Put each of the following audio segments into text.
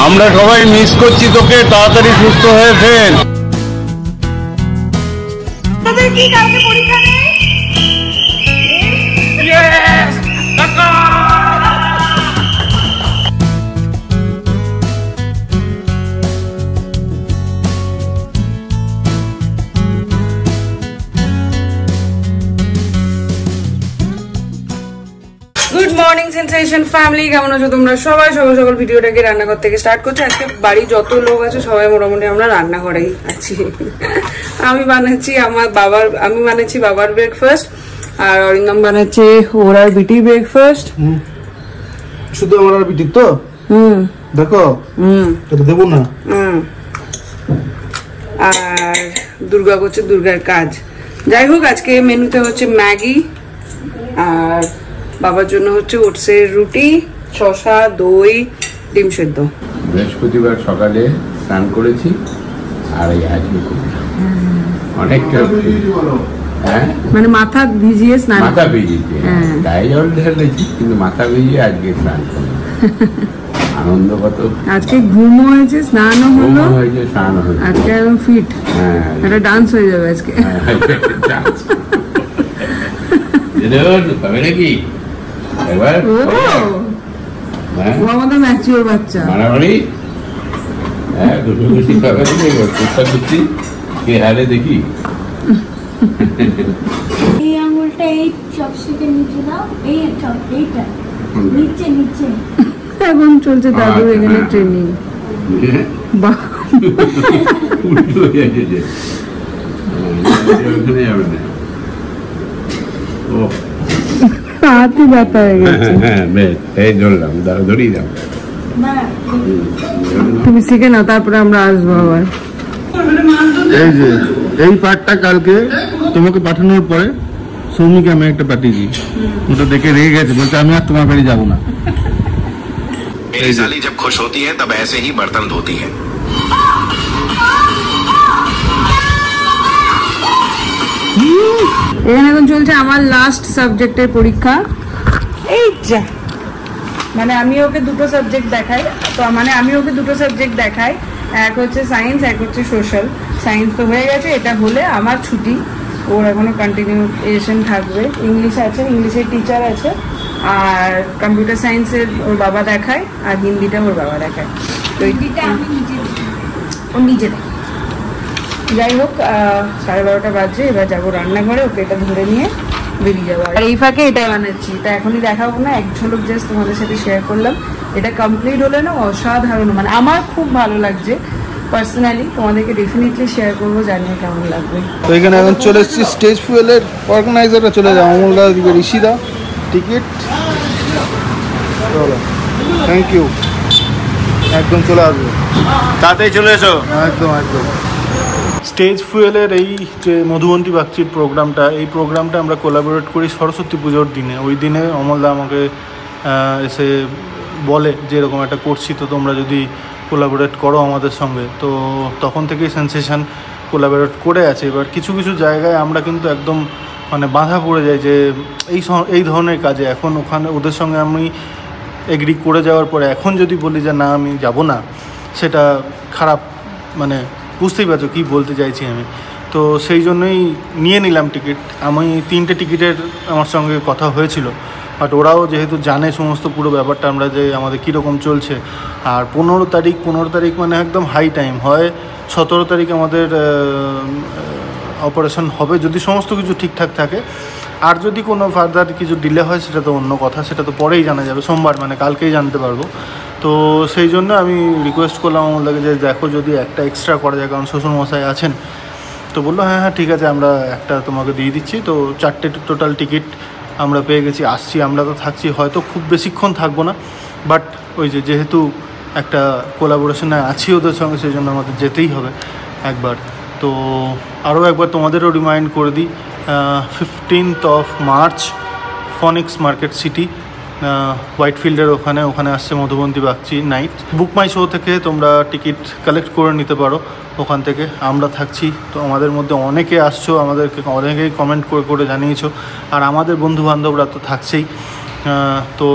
আমরা সবাই মিস করছি তোকে, তাড়াতাড়ি সুস্থ হয়ে ফের। তোদের কি কালকে পরীক্ষা নেই? গুড মর্নিং সেন্সেশন ফ্যামিলি, কেমন আছো তোমরা সবাই? সকাল সকাল ভিডিওটাকে রান্নাঘর থেকে স্টার্ট করছি। আজকে বাড়ি যত লোক আছে সবাই মোটামুটি আমরা রান্নাঘরেই আছি। আমি বানাচ্ছি বাবার ব্রেকফাস্ট, আর অরিন্দম বানাচ্ছে ওর আর বিটির ব্রেকফাস্ট। শুধু আমার আর বিটির তো দেখো দেবো না। আর দুর্গা করছে দুর্গার কাজ। যাই হোক, আজকে মেনুতে হচ্ছে ম্যাগি, আর বাবার জন্য হচ্ছে ওটসের রুটি, শসা, দই, ডিম সেদ্ধ। বৃহস্পতিবার সকালে স্নান করেছি, আর এই আজকে অনেকটা মানে মাথা ভিজিয়ে স্নান, মাথা ভিজিয়েছি, গায়ে জল ঢেলেছি, কিন্তু মাথা ভিজিয়ে আজকে স্নান করলাম। আনন্দ কত! আজকে ঘুমও হয়েছে, স্নানও হলো, স্নান হয়েছে, আজকে একদম ফিট। একটা ডান্স হয়ে যাবে আজকে। পাবে নাকি এবার? ও আমাদের ম্যাচিওর বাচ্চা, মারামারি খুশি পাবে নাকি? কে হারে দেখি। এই আঙুলটা এই চপস্টিকের নিচে দাও, এই চপ এইটা নিচে নিচে। এখন চলছে দাদু এখানে ট্রেনিং। বাহ, উল্টো হয়ে গেছে, ওখানে যাবে না। ও হাতই ব্যথা হয়ে গেছে। এই ধরলাম, ধরিয়ে দাও। তুমি শিখে নাও, তারপরে আমরা আসবো আবার। এই যে এই পার্টটা কালকে তোমাকে পাঠানোর পরে সৌমিকে আমি একটা পাঠিয়েছি, ওটা দেখে রেগে গেছে, বলছে আমি আর তোমার বাড়ি যাবো না। मेरी साली जब खुश होती है तब ऐसे ही बर्तन धोती है। এখানে এখন চলছে আমার লাস্ট সাবজেক্টের পরীক্ষা। এই যা, মানে আমি ওকে দুটো সাবজেক্ট দেখাই, এক হচ্ছে সায়েন্স, এক হচ্ছে সোশ্যাল। সায়েন্স তো হয়ে গেছে, এটা হলে আমার ছুটি, ওর এখনো কন্টিনিউয়েশন থাকবে। ইংলিশ আছে, ইংলিশের টিচার আছে, আর কম্পিউটার সায়েন্সের ওর বাবা দেখায়, আর হিন্দিটা ওর বাবা দেখায়। তো ও নিজে দেখে। যাই হোক, 12:30 বাজে, এবার যাবো রান্নাঘরে, ওকে এটা ধরে নিয়ে বেরিয়ে যাবো। আর এই ফাঁকে এটা বানাচ্ছি, এটা এখনই দেখাবো না, এক ঝলক জাস্ট তোমাদের সাথে শেয়ার করলাম। এটা কমপ্লিট হলে না অসাধারণ, মানে আমার খুব ভালো লাগছে পার্সোনালি, তোমাদেরকে ডেফিনেটলি শেয়ার করবো, জানিয়ে কেমন লাগবে। তো এখানে এখন চলে এসেছি স্টেজ ফুয়েলের অর্গানাইজাররা চলে যাও, অমলদা দিকে ঋষিদা টিকিট। চলো, থ্যাংক ইউ, একদম চলে আসবে, তাড়াতাড়ি চলে এসো। একদম একদম। স্টেজ ফুয়েলের এই যে মধুবন্তী বাগচির প্রোগ্রামটা আমরা কোলাবোরেট করি সরস্বতী পুজোর দিনে। ওই দিনে অমলদা আমাকে এসে বলে যে এরকম একটা করছি, তো তোমরা যদি কোলাবোরেট করো আমাদের সঙ্গে। তো তখন থেকেই সেন্সেশন কোলাবোরেট করে আছে। এবার কিছু কিছু জায়গায় আমরা কিন্তু একদম মানে বাধা পড়ে যাই যে এই ধরনের কাজে। এখন ওখানে ওদের সঙ্গে আমি এগ্রি করে যাওয়ার পরে এখন যদি বলি যে না আমি যাব না, সেটা খারাপ, মানে বুঝতেই পারছো কী বলতে চাইছি আমি। তো সেই জন্যই নিয়ে নিলাম টিকিট। আমি 3টে টিকিটের আমার সঙ্গে কথা হয়েছিল, বাট ওরাও যেহেতু জানে সমস্ত পুরো ব্যাপারটা আমরা যে আমাদের কীরকম চলছে। আর 15 তারিখ মানে একদম হাই টাইম হয়। 17 তারিখ আমাদের অপারেশন হবে, যদি সমস্ত কিছু ঠিকঠাক থাকে। আর যদি কোনো ফার্দার কিছু ডিলে হয় সেটা তো অন্য কথা, সেটা তো পরেই জানা যাবে, সোমবার মানে কালকেই জানতে পারবো। তো সেই জন্য আমি রিকোয়েস্ট করলাম আমাদেরকে যে দেখো যদি একটা এক্সট্রা করা যায়, কারণ শ্বশুরমশাই আছেন। তো বললো হ্যাঁ ঠিক আছে, আমরা একটা তোমাকে দিয়ে দিচ্ছি। তো 4টে টোটাল টিকিট আমরা পেয়ে গেছি, আসছি। আমরা তো থাকছি, হয়তো খুব বেশিক্ষণ থাকবো না, বাট ওই যেহেতু একটা কোলাবোরেশনে আছি ওদের সঙ্গে, সেই জন্য আমাদের যেতেই হবে একবার। তো আরও একবার তোমাদেরও রিমাইন্ড করে দিই, 15th of March Phoenix market city, হোয়াইটফিল্ডের ওখানে আসছে Madhubanti Bagchi night. Book my show থেকে তোমরা টিকিট কালেক্ট করে নিতে পারো ওখান থেকে। আমরা থাকছি, তো আমাদের মধ্যে অনেকে আসছো, আমাদেরকে অনেকেই কমেন্ট করে জানিয়েছো, আর আমাদের বন্ধুবান্ধবরা তো থাকছেই। তো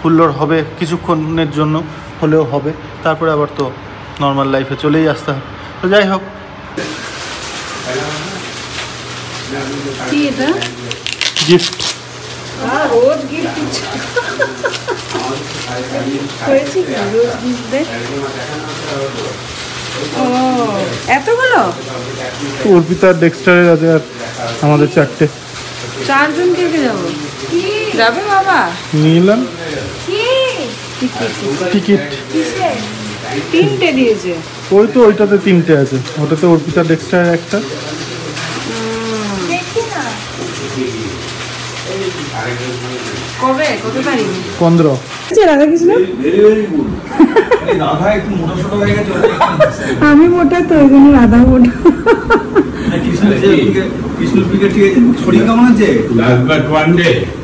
হুল্লোড় হবে, কিছুক্ষণের জন্য হলেও হবে। তারপরে আবার তো নর্মাল লাইফে চলেই আসতে হবে। তো যাই হোক, কি এটা গিফট রোজ গিফট করেছি, রোজ গিফট দে। ও এতগুলো অর্পিতার ডেক্সটারের আছে আর আমাদের 4টে, 4 জন কে কে যাবো? যাবে বাবা? নিয়ে এলাম টিকিট। 3টে দিয়েছে। ওই তো ওইটাতে 3টে আছে, ওটাতে অর্পিতার ডেক্সটারের একটা। কবে, কত তারিখ? 15। রাধা কৃষ্ণ আমি মোটা তো ওই জন্য রাধা মোটা।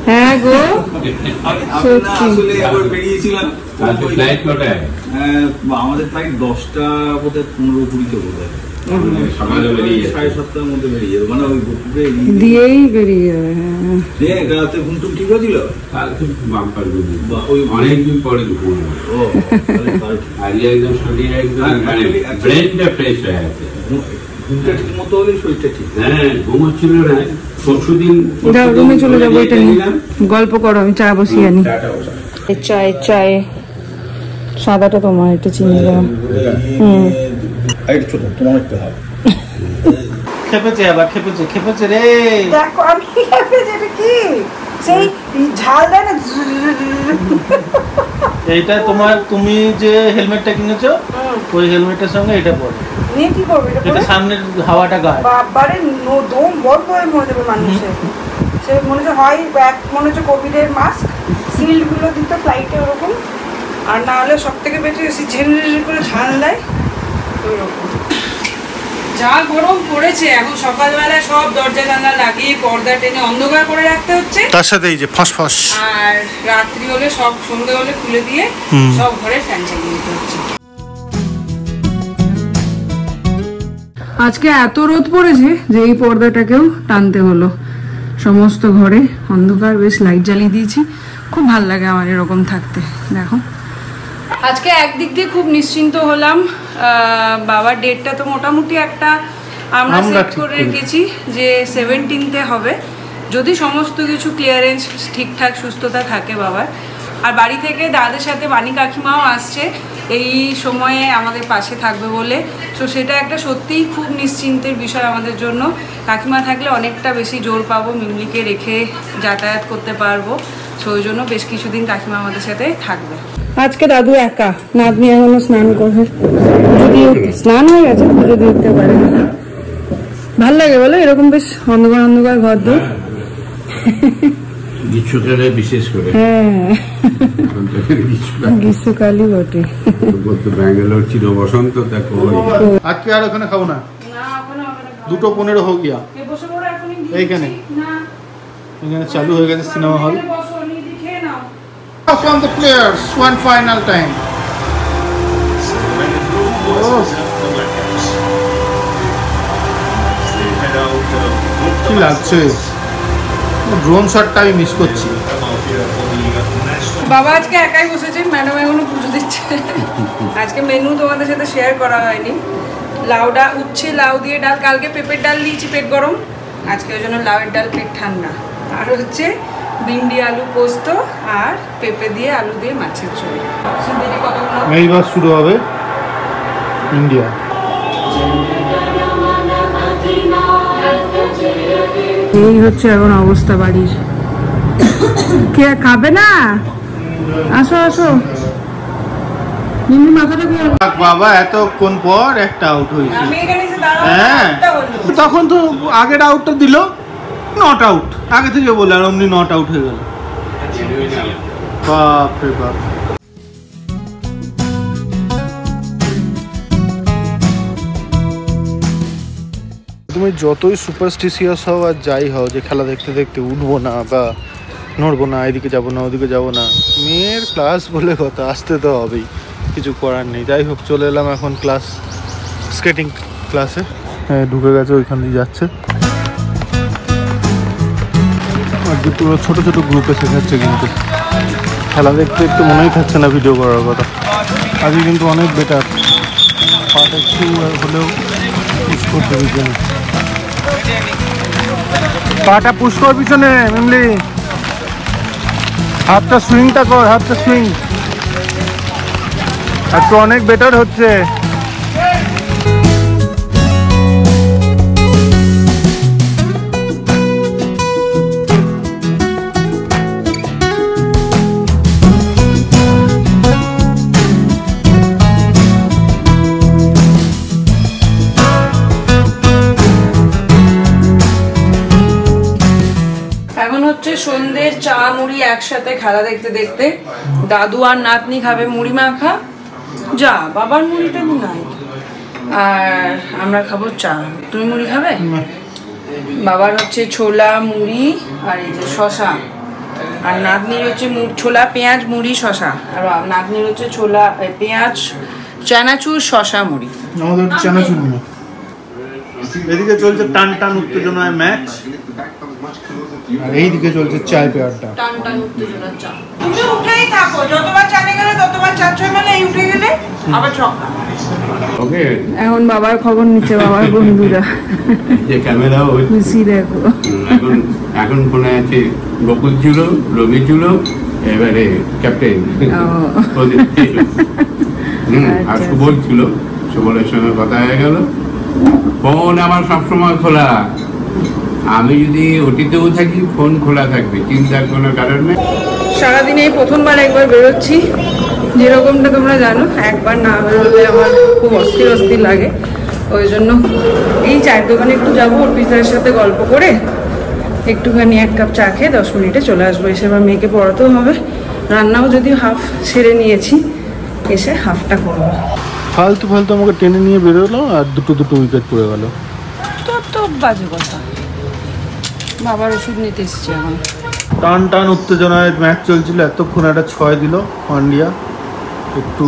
হ্যাঁ গো আমাদের ফ্লাইট 10টা বোধ হয় 15-20 বোধ হয়, সকালে বেরিয়ে 7:30টার মধ্যে বেরিয়ে যাবে, মানে ওই দিয়েই বেরিয়ে যাবে। হ্যাঁ রাতে ঘুম টুম ঠিক হয়েছিল, অনেকদিন পরে ঘুম, একদম শরীর একদম ব্রেনটা ফ্রেশ হয়ে আছে। ঘুমটা ঠিক মতো হলে শরীরটা ঠিক। হ্যাঁ ঘুম হচ্ছিল না, পরশুদিন রুমে চলে যাবো, এটা নিয়ে গল্প করো, আমি চা বসিয়ে আনি। চায়ে সাদাটা তোমার, এটা চিনি দিলাম। ছোট তোমার একটা হবে খেপেছে আবার, খেপেছে রে। দেখো আমি খেপেছে, এটা কি সেই ঝাল দেয় না। এইটা তোমার, তুমি যে হেলমেটটা কিনেছো ওই হেলমেটের সঙ্গে এটা পরে নিয়ে কি করবে? এটা সামনের হাওয়াটা গায়। বাবারে দম বন্ধ হয়ে মরে যাবে মানুষের। সে মনে হচ্ছে হয় মনে হচ্ছে কোভিডের মাস্ক সিল্ড গুলো দিত ফ্লাইটে ওরকম, আর না হলে সব থেকে বেশি ঝেলঝেল করে ঝাল দেয় ওইরকম। যা গরম পড়েছে এখন, সকালবেলা সব দরজা জানলা লাগিয়ে পর্দা টেনে অন্ধকার করে রাখতে হচ্ছে, তার সাথে এই যে ফসফস, আর রাত্রি হলে সব সন্ধ্যে হলে খুলে দিয়ে সব ঘরে ফ্যান চালিয়ে দিতে হচ্ছে। আজকে এত রোদ পড়েছে যে এই পর্দাটাকেও টানতে হলো। সমস্ত ঘরে অন্ধকার, বেশ লাইট জ্বালিয়ে দিয়েছি। খুব ভাল লাগে আমার এরকম থাকতে। দেখো আজকে একদিক দিয়ে খুব নিশ্চিন্ত হলাম। বাবার ডেটটা তো মোটামুটি একটা আমরা সেট করে রেখেছি যে 17তে হবে, যদি সমস্ত কিছু ক্লিয়ারেন্স ঠিকঠাক সুস্থতা থাকে বাবার। আর বাড়ি থেকে দাদার সাথে বাণী কাকিমাও আসছে এই সময়ে আমাদের পাশে থাকবে বলে। তো সেটা একটা সত্যিই খুব নিশ্চিন্তের বিষয় আমাদের জন্য। কাকিমা থাকলে অনেকটা বেশি জোর পাবো, মিমলিকে রেখে যাতায়াত করতে পারবো। সো ওই জন্য বেশ কিছুদিন কাকিমা আমাদের সাথে থাকবে। আজকে দাদু একা, নাতনি এখনো স্নান করবে, যদি স্নান হয়ে গেছে পুজো দিতে পারে। ভাল লাগে বলে এরকম বেশ অন্ধকার অন্ধকার ঘর দূর, গ্রীষ্মকালে বিশেষ করে। হ্যাঁ গ্রীষ্মকালই বটে। ব্যাঙ্গালোর চির বসন্ত। আজকে আর ওখানে খাবো না, 2:15 হোক গিয়া। এইখানে এখানে চালু হয়ে গেছে cinema hall. From the players, one final time. কি লাগছে, ড্রোন শটটা আমি মিস করছি। বাবা আজকে একাই বসেছে, ম্যাডাম এখনো পুজো দিচ্ছে। আজকে মেনু তোমাদের সাথে শেয়ার করা হয়নি। লাউডা উচ্ছে, লাউ দিয়ে ডাল, কালকে পেঁপের ডাল দিয়েছি পেট গরম, আজকে ওই জন্য লাউয়ের ডাল পেট ঠান্ডা। আর হচ্ছে ভিন্ডি আলু পোস্ত আর পেঁপে দিয়ে আলু দিয়ে মাছের ঝোল। এইবার শুরু হবে ইন্ডিয়া। এই হচ্ছে এখন অবস্থা বাড়ির। কে খাবে না? আসো আসো। বাবা এতক্ষণ পর একটা আউট হয়েছে। হ্যাঁ তখন তো আগের আউটটা দিল নট আউট, আগে থেকে বলে আর অমনি নট আউট হয়ে গেল। বাপ রে বাপ। তুমি যতই সুপারস্টিশিয়াস হও আর যাই হও, যে খেলা দেখতে দেখতে উঠবো না বা নড়বো না, এদিকে যাবো না ওদিকে যাবো না, মেয়ের ক্লাস বলে কথা, আসতে তো হবেই, কিছু করার নেই। যাই হোক চলে এলাম এখন ক্লাস, স্কেটিং ক্লাসে। হ্যাঁ ঢুকে গেছে, ওইখান দিয়ে যাচ্ছে। আর দুটো ছোটো ছোটো গ্রুপে শেখাচ্ছে, কিন্তু খেলা দেখতে একটু মনেই থাকছে না ভিডিও করার কথা। আজকে কিন্তু অনেক বেটার, পাটা একটু হলেও পুশ করতে পিছনে, পাটা পুশ কর পিছনে মেনলি, হাতটা সুইংটা কর, হাতটা সুইং, একটু অনেক বেটার হচ্ছে। সন্ধ্যের চা মুড়ি একসাথে খেলা দেখতে দেখতে, দাদু আর নাতনি খাবে মুড়ি মাখা, যা বাবার মুড়িটা নাই, আর আমরা খাবো চা। তুমি মুড়ি খাবে? বাবার হচ্ছে ছোলা মুড়ি আর এই যে শশা, আর নাতনির হচ্ছে ছোলা পেঁয়াজ মুড়ি শশা, আর নাতনির হচ্ছে ছোলা পেঁয়াজ চানাচুর শশা মুড়ি। আমাদের চানাচুর মুড়ি। এদিকে চলছে টান টান উত্তেজনায় ম্যাচ, আর এইদিকে চলছে চায় পেয়ারটা। টান টান উত্তেজনার চা। তুমি উঠেই থাকো, যতবার চানে গেলে ততবার চাচ্ছ, মানে এই উঠে গেলে আবার ছক্কা। ওকে, এখন বাবার খবর নিচ্ছে বাবার বন্ধুরা, যে ক্যামেরা খুশি দেখো। এখন ফোনে আছে গোকুল ছিল, রবি ছিল, এবারে ক্যাপ্টেন আর সুবল ছিল। সুবলের সঙ্গে কথা হয়ে গেল, ফোন আমার সবসময় খোলা, আমি যদি ওটিতেও থাকি ফোন খোলা থাকবে, চিন্তার কোনো কারণ নেই। সারাদিনে এই প্রথমবার একবার বেরোচ্ছি, যেরকমটা তোমরা জানো, একবার না বেরোলে আমার খুব অস্থির অস্থির লাগে। ওই জন্য এই চায়ের দোকানে একটু যাবো, অর্পিতার সাথে গল্প করে একটুখানি 1 কাপ চা খেয়ে 10 মিনিটে চলে আসবো। এসে আবার মেয়েকে পড়াতেও হবে, রান্নাও যদি হাফ সেরে নিয়েছি, এসে হাফটা করবো। ফালতু ফালতু আমাকে টেনে নিয়ে বেরোলো আর দুটো উইকেট পড়ে গেল। তো বাজে কথা, বাবার ওষুধ নিতে এসছি এখন। টান টান উত্তেজনায় ম্যাচ চলছিল, এতক্ষণ একটা 6 দিল পান্ডিয়া। একটু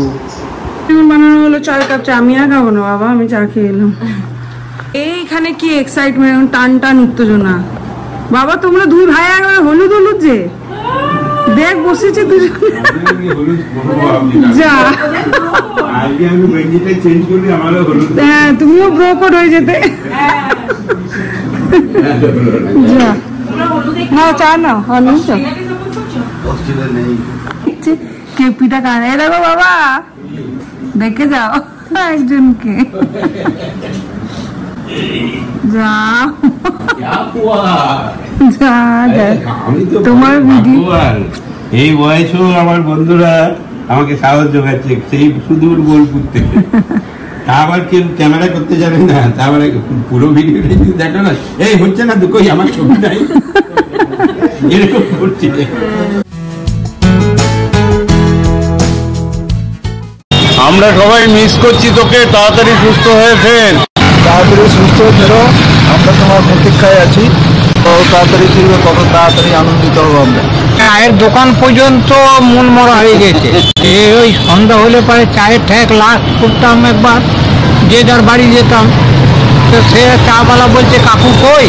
বানানো হলো 4 কাপ চা, আমি আর খাবো না বাবা, আমি চা খেয়ে এলাম। এইখানে কি এক্সাইটমেন্ট, টান টান উত্তেজনা। বাবা তোমরা দুই ভাই একবারে হলুদ হলুদ যে, দেখ বসেছে দুজন। যা হ্যাঁ, তুমিও ব্রো কোড হয়ে যেতে। যা হ্যাঁ, চা না কেপিটা কানে দেখো বাবা, দেখে যাও একজনকে। যাও তোমার ভিডিও, এই বয়সেও আমার বন্ধুরা আমাকে সাহস যোগাচ্ছে, সেই সুদূর বোলপুর থেকে। তা আবার কেউ ক্যামেরা করতে জানে না, তা আবার পুরো ভিডিওটা যদি দেখো না, এই হচ্ছে না দুঃখই আমার ছবি নাই, এরকম করছে। আমরা সবাই মিস করছি তোকে, তাড়াতাড়ি সুস্থ হয়ে ফের, তাড়াতাড়ি সুস্থ হয়ে ফেরো, আমরা তোমার প্রতীক্ষায় আছি। তত তাড়াতাড়ি ফিরবে তত তাড়াতাড়ি আনন্দিত হবো আমরা। চায়ের দোকান পর্যন্ত মন মরা হয়ে গেছে। ওই সন্ধ্যা হলে পরে চায়ের ঠেক লাস্ট করতাম, একবার যে যার বাড়ি যেতাম, তো সে চাওয়ালা বলছে কাকু কই,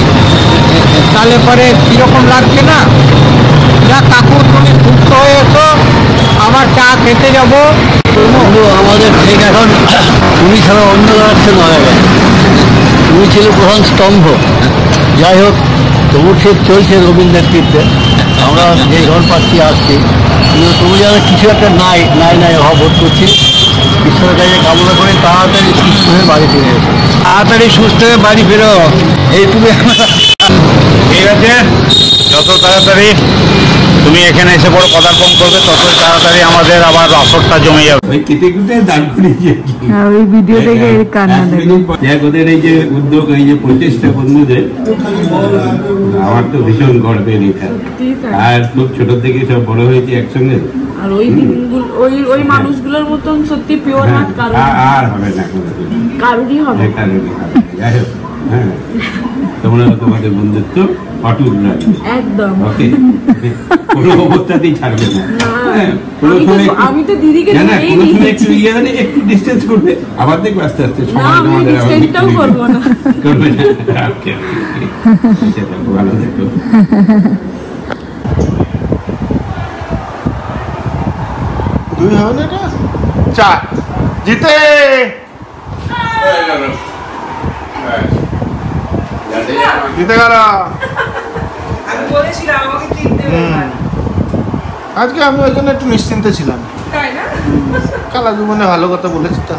তাহলে পরে কীরকম লাগছে না, যা কাকু তুমি সুস্থ হয়ে এসো, আবার চা খেতে যাবো। আমাদের ঠিক এখন তুমি ছাড়া অন্য দাঁড়াচ্ছে না, তুমি ছিল প্রধান স্তম্ভ। যাই হোক, তবু ঠিক চলছে রবীন্দ্র নেতৃত্বে, আমরা যে ঘর পাচ্ছি আসছি, কিন্তু তুমি যেন কিছু একটা নাই অভাব বোধ করছি। ঈশ্বরের কাছে কামনা করে তাড়াতাড়ি সুস্থ হয়ে বাড়ি ফিরে এসো, তাড়াতাড়ি সুস্থ হয়ে বাড়ি ফেরো, এইটুকু। ঠিক আছে, যত তাড়াতাড়ি তুমি এখানে এসে বড় পদার্পণ করবে, তত তাড়াতাড়ি আমাদের আবার আসরটা জমে যাবে। ওই কেটে কুটে দান করিয়ে ওই ভিডিও দেখে কান্না দেখে ওদের এই যে উদ্যোগ, এই যে প্রচেষ্টা বন্ধুদের, আমার তো ভীষণ গর্বের এটা। আর খুব ছোট থেকে সব বড় হয়েছে একসঙ্গে, আর ওই দিনগুলো ওই মানুষগুলোর মতন সত্যি পিওর না আর হবে না, কারুরই হবে। যাই হোক, হ্যাঁ, তোমরা তোমাদের বন্ধুত্ব অটুট নয় একদম, ওকে, কোনো অবস্থাতেই ছাড়বে না। আমি তো দিদিকে একটু ইয়ে মানে একটু ডিস্টেন্স করবে, আবার দেখবে আস্তে আস্তে সময় তোমাদের করবো না, করবে না। ভালো দেখো। দুই হবে না এটা। চা জিতে জিতে গেল। আজকে আমি ওই জন্য একটু নিশ্চিন্তে ছিলাম। খেলা জীবনে ভালো কথা বলেছি তো।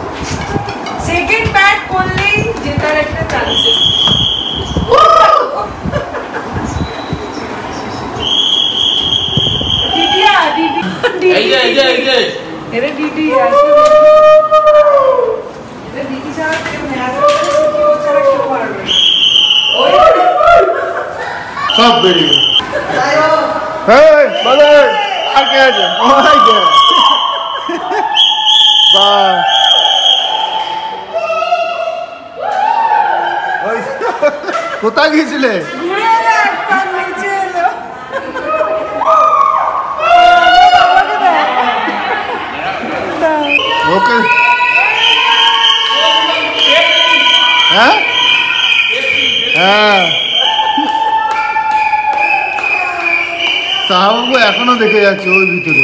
সেকেন্ড ব্যাট করলেই জেতার একটা চান্সেস। দিদিয়া দিদি এই যে এরে দিদি আছে এরে দিদি ছাড়া কেউ ম্যাচ করতে কেউ ছাড়া কেউ পারবে না। সব বেরিয়ে এই বাজে আর কে আছে ওই কে বাহ ওই কোথায় গিয়েছিলে? ওকে হ্যাঁ হ্যাঁ সাহাবাবু এখনো দেখে যাচ্ছে ওই ভিতরে।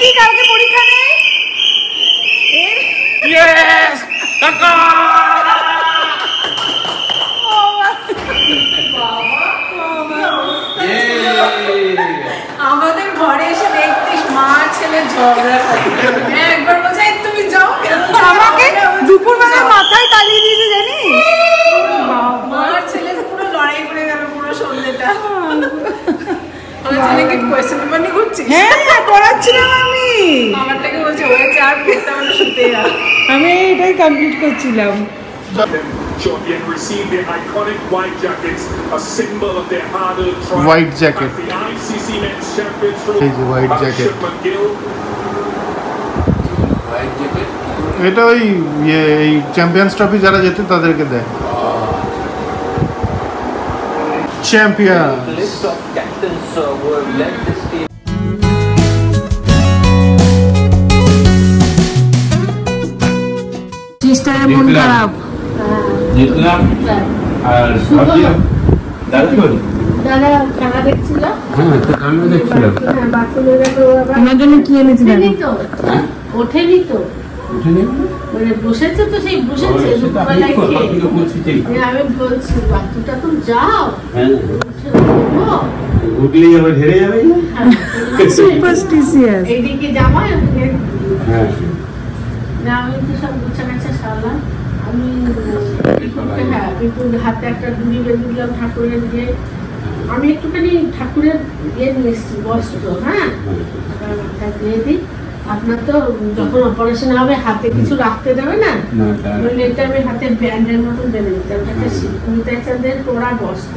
কি কালকে পরীক্ষা নেই? আমাদের ঘরে এসে দেখতিস মা ছেলে ঝগড়া একবার বলছে তুমি যাও, আমাকে দুপুরবেলা মাথায় তালি দিয়েছে জানিস। মা ছেলে পুরো লড়াই করে গেল পুরো সন্ধ্যেটা। আমার ছেলেকে কোয়েশ্চেন পেপার নিয়ে ঘুরছিস? হ্যাঁ করাচ্ছিলাম আমি। আমারটাকে বলছে ওরা চার পড়তে আমরা শুতে যা, আমি এটাই কমপ্লিট করছিলাম। Champion received their iconic white jackets, a symbol of their hard-earned triumph. White jacket. At the ICC Men's Champions Trophy. Hey, the white jacket. Shipman Gill. White jacket. এটা ওই এই চ্যাম্পিয়ন্স ট্রফি যারা জেতে তাদেরকে দেয়। Champion. List of captains who have led this team. সিস্টারের মন খারাপ। জিতলাম আর দাদা খেলা দেখছিল। হ্যাঁ তো আমি দেখছিলাম। তোমার জন্য কি এনেছি জানি তো ওঠেনি তো বুঝলি মানে বসেছে তো সেই বসেছে দুপুরবেলায় খেয়ে। আমি বলছি বাচ্চাটা তো যাও উঠলেই আবার হেরে যাবে। সুপারস্টিশিয়াস। এইদিকে জামা হ্যাঁ না আমি তো সব গুছা গাছা সারলাম। আমি হ্যাঁ একটু হাতে একটা দুড়ি বেঁধে দিলাম ঠাকুরের দিয়ে। আমি একটুখানি ঠাকুরের ইয়ে নিয়ে এসেছি বস্ত্র, হ্যাঁ মাথায় দিয়ে দিই। আপনার তো যখন অপারেশন হবে হাতে কিছু রাখতে দেবে না, এটা আমি হাতে ব্যান্ডের মতন বেঁধে দিতাম। ওটাকে নিতাই চাঁদের তোড়া বস্ত্র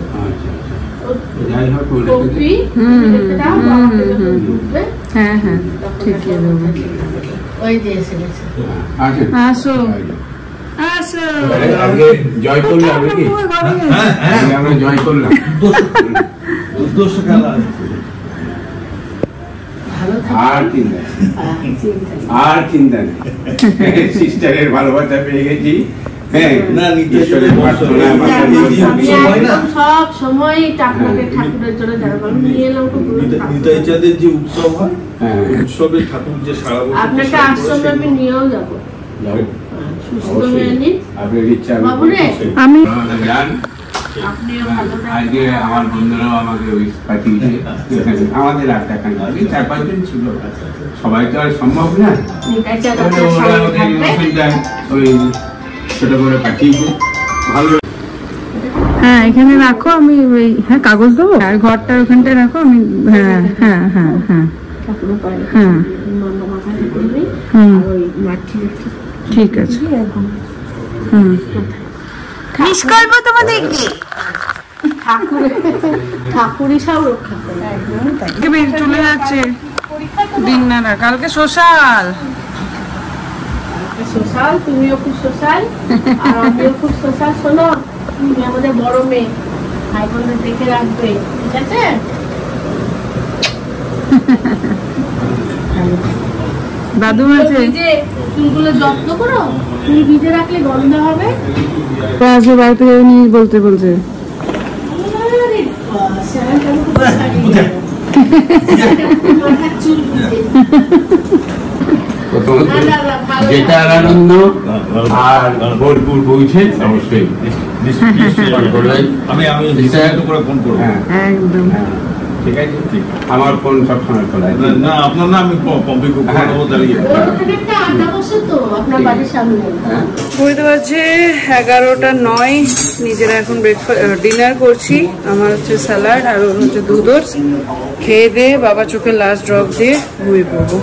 টপি দাও, বাবাকে যখন ঢুকবে হ্যাঁ হ্যাঁ ঠিকই দেবো। ওই যে এসে গেছে। আসো আসো আগে জয় করলে হবে কি? আমরা জয় করলাম। আর চিন্তা আর চিন্তা নেই, সিস্টারের ভালোবাসা পেয়ে গেছি। সব সময় ঠাকুরের জন্য নিয়ে এলাম। নিতাই চাঁদের যে উৎসব হয় উৎসবে ঠাকুর যে সারা বছর আপনাকে আশ্রমে আমি নিয়েও যাবো। আমি আজকে আমার বন্ধুরাও আমাকে ওই পাঠিয়েছে। আমাদের 8 টাকা 4-5 জন ছিল, সবাই তো আর সম্ভব না। ওই ছোট করে পাঠিয়েছে ভালো। হ্যাঁ এখানে রাখো, আমি ওই হ্যাঁ কাগজ দেবো আর ঘরটার ওখানটায় রাখো। আমি হ্যাঁ হ্যাঁ হ্যাঁ হ্যাঁ হ্যাঁ ঠিক আছে। মিস করবো তোমাদেরকে। ঠাকুরই সব রক্ষা করে। চলে যাচ্ছে দিন না, কালকে সোশ্যাল। সোশ্যাল তুমিও খুব সোশ্যাল আর আমিও খুব সোশ্যাল। শোনো তুমি আমাদের বড় মেয়ে, ভাই বোনদের দেখে রাখবে, ঠিক আছে? দাদু আছে ফুলগুলো যত্ন করো, ফুল ভিজে রাখলে গন্ধ হবে। আসবে বাড়িতে নিয়ে বলতে বলছে যেটার আনন্দ আর বোলপুর বইছে অবশ্যই আমি করে ফোন করবো। একদম ঠিক আছে, ঠিক আমার ফোন সবসময় খোলা। না আপনার না, আমি পম্পি দাঁড়িয়ে বুঝতে পারছি 11:09। নিজেরা এখন ডিনার করছি। আমার হচ্ছে স্যালাড আর ওর হচ্ছে দুধ। খেয়ে দিয়ে বাবা চোখে লাস্ট ড্রপ দিয়ে ঘুমিয়ে পড়বো।